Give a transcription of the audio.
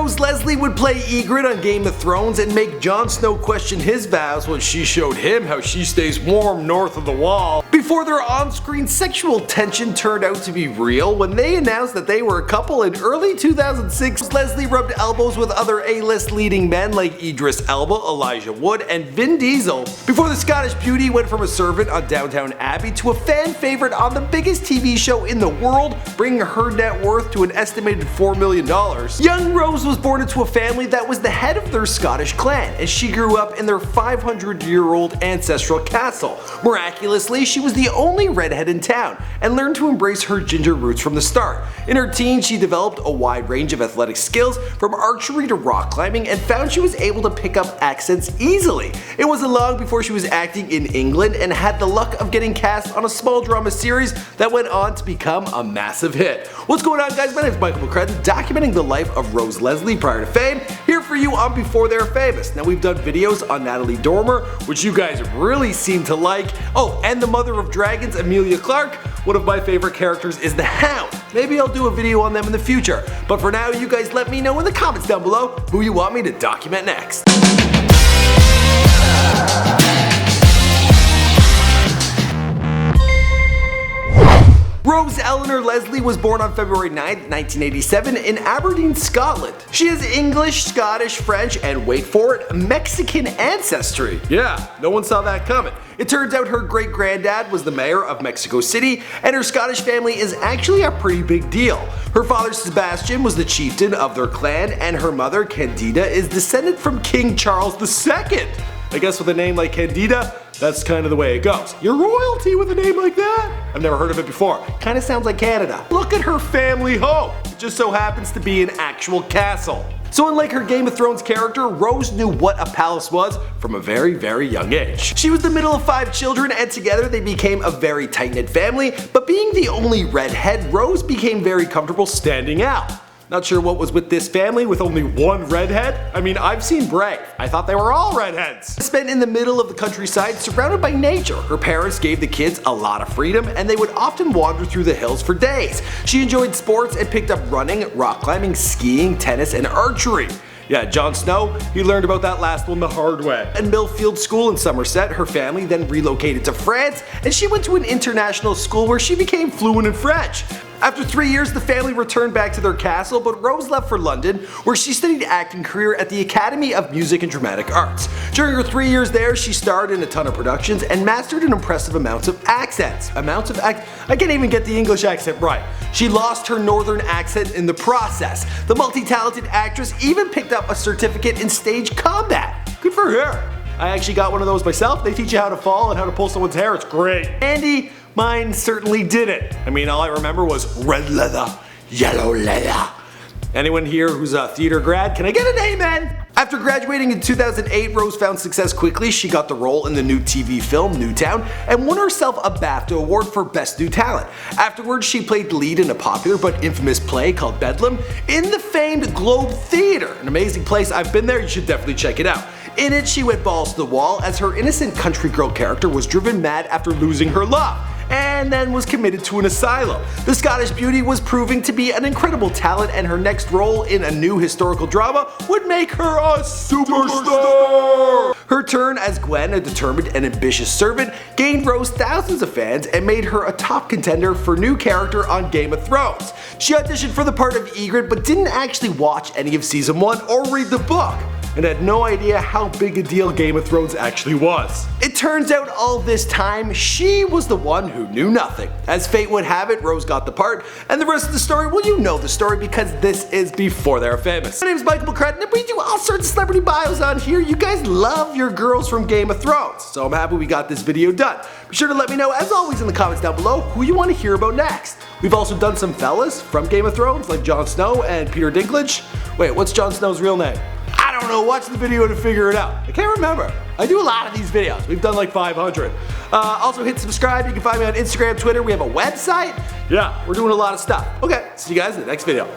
Rose Leslie would play Ygritte on Game of Thrones and make Jon Snow question his vows when she showed him how she stays warm north of the wall, before their on-screen sexual tension turned out to be real when they announced that they were a couple in early 2006. Leslie rubbed elbows with other A-list leading men like Idris Elba, Elijah Wood, and Vin Diesel, before the Scottish beauty went from a servant on Downton Abbey to a fan favorite on the biggest TV show in the world, bringing her net worth to an estimated $4 million. Young Rose was born into a family that was the head of their Scottish clan, and she grew up in their 500-year-old ancestral castle. Miraculously, she was the only redhead in town, and learned to embrace her ginger roots from the start. In her teens, she developed a wide range of athletic skills, from archery to rock climbing, and found she was able to pick up accents easily. It wasn't long before she was acting in England and had the luck of getting cast on a small drama series that went on to become a massive hit. What's going on, guys? My name is Michael McCrudden, documenting the life of Rose Leslie prior to fame, here for you on Before They're Famous. Now, we've done videos on Natalie Dormer, which you guys really seem to like. Oh, and the mother of dragons, Emilia Clarke. One of my favorite characters is the Hound. Maybe I'll do a video on them in the future. But for now, you guys let me know in the comments down below who you want me to document next. Rose Eleanor Leslie was born on February 9, 1987 in Aberdeen, Scotland. She has English, Scottish, French, and wait for it, Mexican ancestry. Yeah, no one saw that coming. It turns out her great-granddad was the mayor of Mexico City, and her Scottish family is actually a pretty big deal. Her father Sebastian was the chieftain of their clan, and her mother Candida is descended from King Charles II. I guess with a name like Candida, that's kind of the way it goes. You're royalty with a name like that? I've never heard of it before. Kind of sounds like Canada. Look at her family home. It just so happens to be an actual castle. So unlike her Game of Thrones character, Rose knew what a palace was from a very, very young age. She was the middle of 5 children, and together they became a very tight-knit family, but being the only redhead, Rose became very comfortable standing out. Not sure what was with this family with only one redhead. I mean, I've seen Brave. I thought they were all redheads. Spent in the middle of the countryside surrounded by nature, her parents gave the kids a lot of freedom, and they would often wander through the hills for days. She enjoyed sports and picked up running, rock climbing, skiing, tennis, and archery. Yeah, Jon Snow, he learned about that last one the hard way. At Millfield School in Somerset, her family then relocated to France, and she went to an international school where she became fluent in French. After 3 years, the family returned back to their castle, but Rose left for London, where she studied acting career at the Academy of Music and Dramatic Arts. During her 3 years there, she starred in a ton of productions and mastered an impressive amount of accents. I can't even get the English accent right. She lost her northern accent in the process. The multi-talented actress even picked up a certificate in stage combat. Good for her. I actually got one of those myself. They teach you how to fall and how to pull someone's hair. It's great. Andy, mine certainly didn't. I mean, all I remember was red leather, yellow leather. Anyone here who's a theater grad, can I get an amen? After graduating in 2008, Rose found success quickly. She got the role in the new TV film Newtown and won herself a BAFTA award for Best New Talent. Afterwards, she played the lead in a popular but infamous play called Bedlam in the famed Globe Theatre. An amazing place. I've been there, you should definitely check it out. In it, she went balls to the wall as her innocent country girl character was driven mad after losing her love, and then was committed to an asylum. The Scottish beauty was proving to be an incredible talent, and her next role in a new historical drama would make her a superstar. Her turn as Gwen, a determined and ambitious servant, gained Rose thousands of fans and made her a top contender for new character on Game of Thrones. She auditioned for the part of Ygritte but didn't actually watch any of season 1 or read the book, and had no idea how big a deal Game of Thrones actually was. It turns out all this time, she was the one who knew nothing. As fate would have it, Rose got the part, and the rest of the story, well, you know the story because this is Before They're Famous. My name is Michael McCrudden, and we do all sorts of celebrity bios on here. You guys love your girls from Game of Thrones, so I'm happy we got this video done. Be sure to let me know, as always, in the comments down below who you want to hear about next. We've also done some fellas from Game of Thrones, like Jon Snow and Peter Dinklage. Wait, what's Jon Snow's real name? I don't know, watch the video to figure it out. I can't remember. I do a lot of these videos. We've done like 500. Also hit subscribe. You can find me on Instagram, Twitter. We have a website. Yeah, we're doing a lot of stuff. Okay, see you guys in the next video.